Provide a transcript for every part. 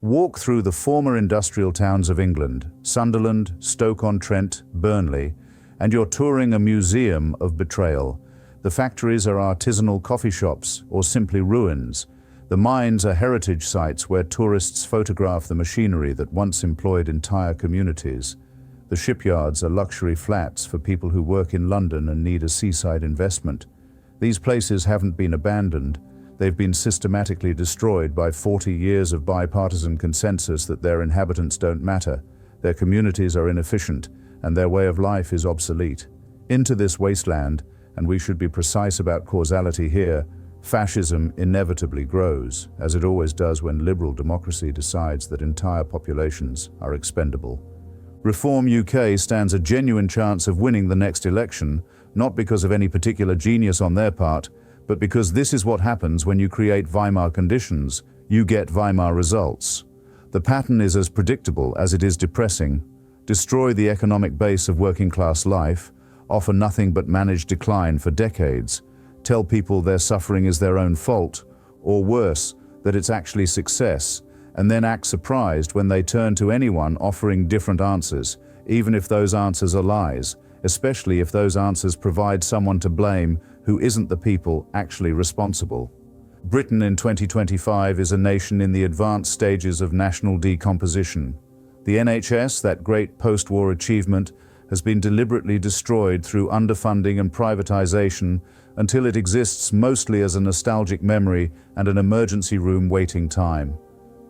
Walk through the former industrial towns of England, Sunderland, Stoke-on-Trent, Burnley, and you're touring a museum of betrayal. The factories are artisanal coffee shops or simply ruins. The mines are heritage sites where tourists photograph the machinery that once employed entire communities. The shipyards are luxury flats for people who work in London and need a seaside investment. These places haven't been abandoned. They've been systematically destroyed by 40 years of bipartisan consensus that their inhabitants don't matter, their communities are inefficient, and their way of life is obsolete. Into this wasteland, and we should be precise about causality here, fascism inevitably grows, as it always does when liberal democracy decides that entire populations are expendable. Reform UK stands a genuine chance of winning the next election, not because of any particular genius on their part, but because this is what happens when you create Weimar conditions, you get Weimar results. The pattern is as predictable as it is depressing. Destroy the economic base of working-class life, offer nothing but managed decline for decades, tell people their suffering is their own fault, or worse, that it's actually success, and then act surprised when they turn to anyone offering different answers, even if those answers are lies, especially if those answers provide someone to blame who isn't the people actually responsible. Britain in 2025 is a nation in the advanced stages of national decomposition. The NHS, that great post-war achievement, has been deliberately destroyed through underfunding and privatization until it exists mostly as a nostalgic memory and an emergency room waiting time.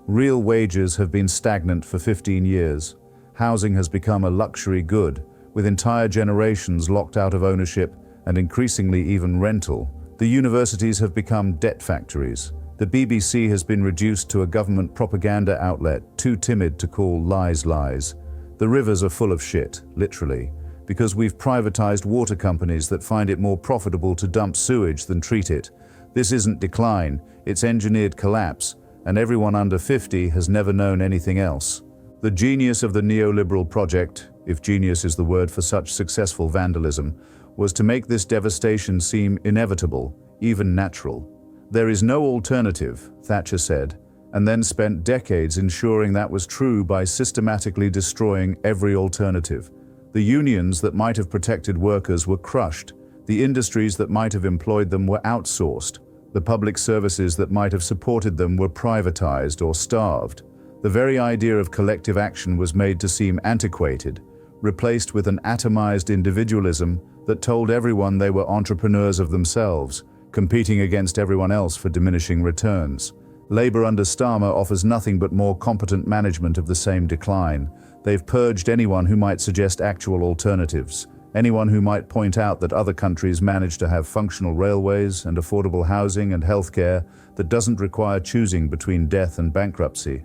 Real wages have been stagnant for 15 years. Housing has become a luxury good, with entire generations locked out of ownership and increasingly even rental. The universities have become debt factories. The BBC has been reduced to a government propaganda outlet too timid to call lies lies. The rivers are full of shit, literally, because we've privatized water companies that find it more profitable to dump sewage than treat it. This isn't decline, it's engineered collapse, and everyone under 50 has never known anything else. The genius of the neoliberal project, if genius is the word for such successful vandalism, was to make this devastation seem inevitable, even natural. There is no alternative, Thatcher said, and then spent decades ensuring that was true by systematically destroying every alternative. The unions that might have protected workers were crushed. The industries that might have employed them were outsourced. The public services that might have supported them were privatized or starved. The very idea of collective action was made to seem antiquated, replaced with an atomized individualism that told everyone they were entrepreneurs of themselves, competing against everyone else for diminishing returns. Labour under Starmer offers nothing but more competent management of the same decline. They've purged anyone who might suggest actual alternatives, anyone who might point out that other countries manage to have functional railways and affordable housing and healthcare that doesn't require choosing between death and bankruptcy.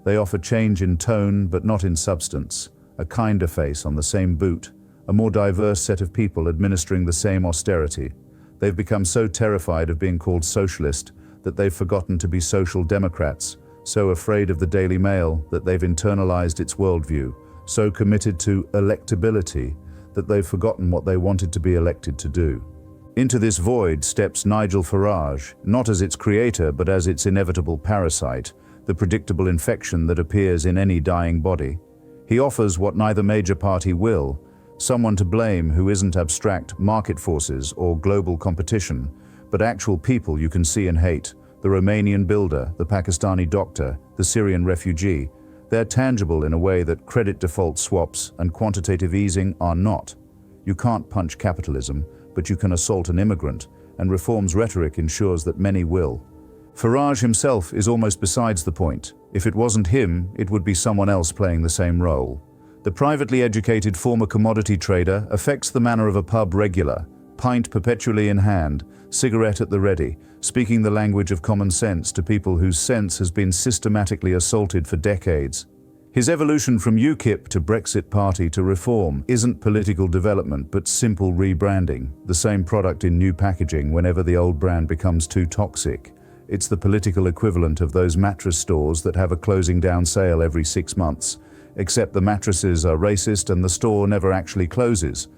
They offer change in tone but not in substance, a kinder face on the same boot, a more diverse set of people administering the same austerity. They've become so terrified of being called socialist that they've forgotten to be social democrats, so afraid of the Daily Mail that they've internalized its worldview, so committed to electability that they've forgotten what they wanted to be elected to do. Into this void steps Nigel Farage, not as its creator but as its inevitable parasite, the predictable infection that appears in any dying body. He offers what neither major party will, someone to blame who isn't abstract market forces or global competition, but actual people you can see and hate, the Romanian builder, the Pakistani doctor, the Syrian refugee. They're tangible in a way that credit default swaps and quantitative easing are not. You can't punch capitalism, but you can assault an immigrant, and reform's rhetoric ensures that many will. Farage himself is almost besides the point. If it wasn't him, it would be someone else playing the same role. The privately educated former commodity trader affects the manner of a pub regular, pint perpetually in hand, cigarette at the ready, speaking the language of common sense to people whose sense has been systematically assaulted for decades. His evolution from UKIP to Brexit Party to reform isn't political development but simple rebranding, the same product in new packaging whenever the old brand becomes too toxic. It's the political equivalent of those mattress stores that have a closing down sale every 6 months, except the mattresses are racist and the store never actually closes.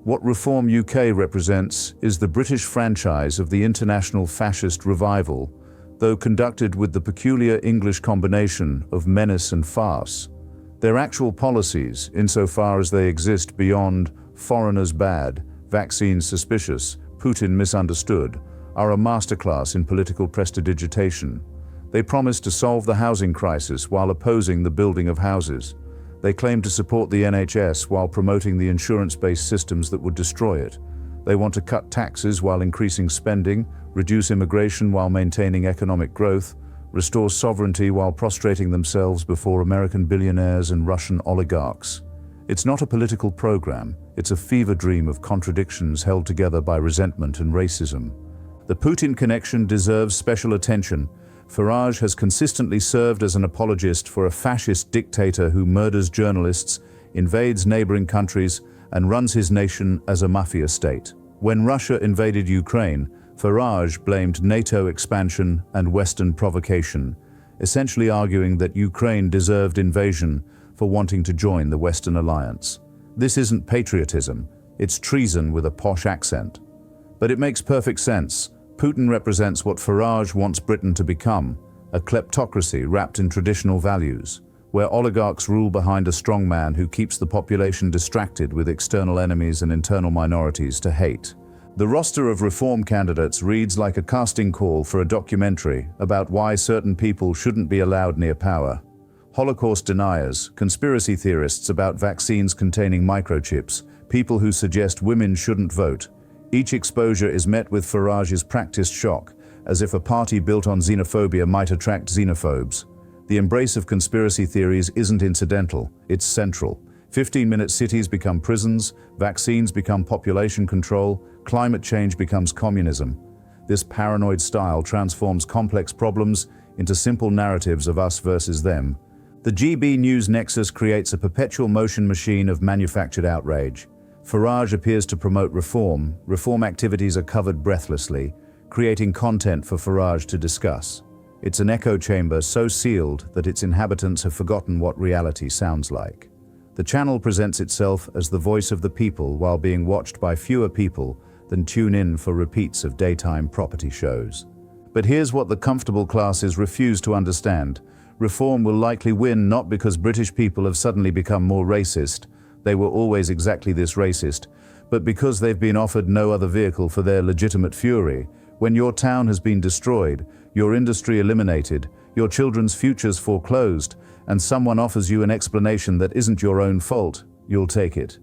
What Reform UK represents is the British franchise of the international fascist revival, though conducted with the peculiar English combination of menace and farce. Their actual policies, insofar as they exist beyond foreigners bad, vaccines suspicious, Putin misunderstood, are a masterclass in political prestidigitation. They promise to solve the housing crisis while opposing the building of houses. They claim to support the NHS while promoting the insurance-based systems that would destroy it. They want to cut taxes while increasing spending, reduce immigration while maintaining economic growth, restore sovereignty while prostrating themselves before American billionaires and Russian oligarchs. It's not a political program, it's a fever dream of contradictions held together by resentment and racism. The Putin connection deserves special attention. Farage has consistently served as an apologist for a fascist dictator who murders journalists, invades neighboring countries, and runs his nation as a mafia state. When Russia invaded Ukraine, Farage blamed NATO expansion and Western provocation, essentially arguing that Ukraine deserved invasion for wanting to join the Western alliance. This isn't patriotism, it's treason with a posh accent. But it makes perfect sense. Putin represents what Farage wants Britain to become, a kleptocracy wrapped in traditional values, where oligarchs rule behind a strongman who keeps the population distracted with external enemies and internal minorities to hate. The roster of reform candidates reads like a casting call for a documentary about why certain people shouldn't be allowed near power. Holocaust deniers, conspiracy theorists about vaccines containing microchips, people who suggest women shouldn't vote. Each exposure is met with Farage's practiced shock, as if a party built on xenophobia might attract xenophobes. The embrace of conspiracy theories isn't incidental, it's central. 15-minute cities become prisons, vaccines become population control, climate change becomes communism. This paranoid style transforms complex problems into simple narratives of us versus them. The GB News nexus creates a perpetual motion machine of manufactured outrage. Farage appears to promote reform. Reform activities are covered breathlessly, creating content for Farage to discuss. It's an echo chamber so sealed that its inhabitants have forgotten what reality sounds like. The channel presents itself as the voice of the people while being watched by fewer people than tune in for repeats of daytime property shows. But here's what the comfortable classes refuse to understand. Reform will likely win not because British people have suddenly become more racist, they were always exactly this racist, but because they've been offered no other vehicle for their legitimate fury. When your town has been destroyed, your industry eliminated, your children's futures foreclosed, and someone offers you an explanation that isn't your own fault, you'll take it.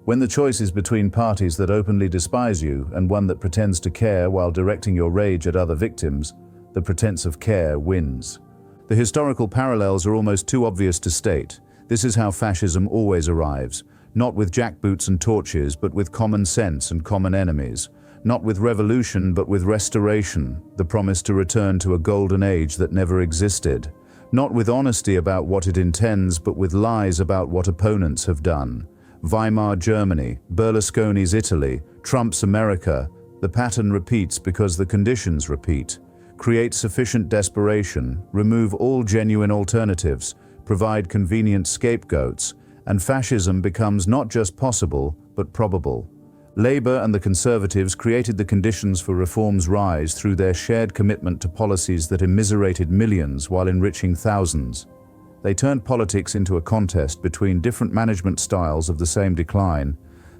When the choice is between parties that openly despise you and one that pretends to care while directing your rage at other victims, the pretense of care wins. The historical parallels are almost too obvious to state. This is how fascism always arrives, not with jackboots and torches, but with common sense and common enemies. Not with revolution, but with restoration, the promise to return to a golden age that never existed. Not with honesty about what it intends, but with lies about what opponents have done. Weimar Germany, Berlusconi's Italy, Trump's America. The pattern repeats because the conditions repeat. Create sufficient desperation, remove all genuine alternatives, provide convenient scapegoats, and fascism becomes not just possible, but probable. Labour and the Conservatives created the conditions for reform's rise through their shared commitment to policies that immiserated millions while enriching thousands. They turned politics into a contest between different management styles of the same decline.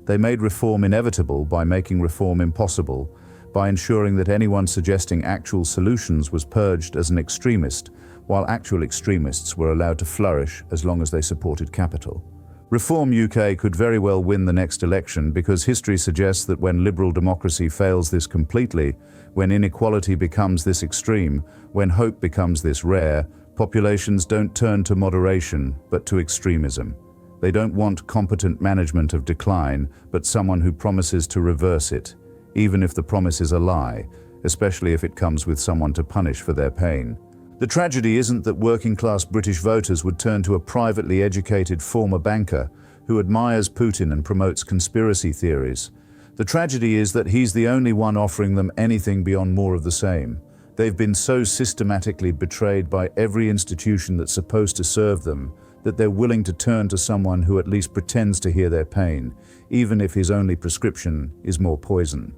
They made reform inevitable by making reform impossible, by ensuring that anyone suggesting actual solutions was purged as an extremist, while actual extremists were allowed to flourish as long as they supported capital. Reform UK could very well win the next election because history suggests that when liberal democracy fails this completely, when inequality becomes this extreme, when hope becomes this rare, populations don't turn to moderation, but to extremism. They don't want competent management of decline, but someone who promises to reverse it, even if the promise is a lie, especially if it comes with someone to punish for their pain. The tragedy isn't that working-class British voters would turn to a privately educated former banker who admires Putin and promotes conspiracy theories. The tragedy is that he's the only one offering them anything beyond more of the same. They've been so systematically betrayed by every institution that's supposed to serve them that they're willing to turn to someone who at least pretends to hear their pain, even if his only prescription is more poison.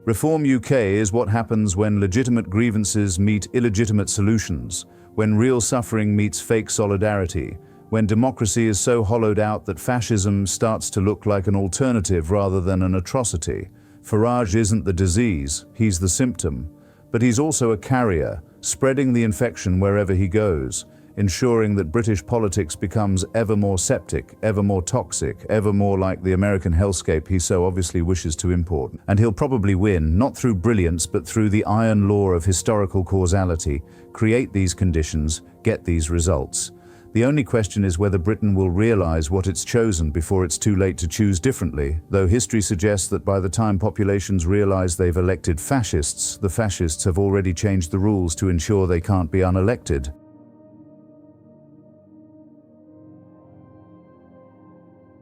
Reform UK is what happens when legitimate grievances meet illegitimate solutions, when real suffering meets fake solidarity, when democracy is so hollowed out that fascism starts to look like an alternative rather than an atrocity. Farage isn't the disease, he's the symptom. But he's also a carrier, spreading the infection wherever he goes, ensuring that British politics becomes ever more septic, ever more toxic, ever more like the American hellscape he so obviously wishes to import. And he'll probably win, not through brilliance, but through the iron law of historical causality, create these conditions, get these results. The only question is whether Britain will realize what it's chosen before it's too late to choose differently, though history suggests that by the time populations realize they've elected fascists, the fascists have already changed the rules to ensure they can't be unelected.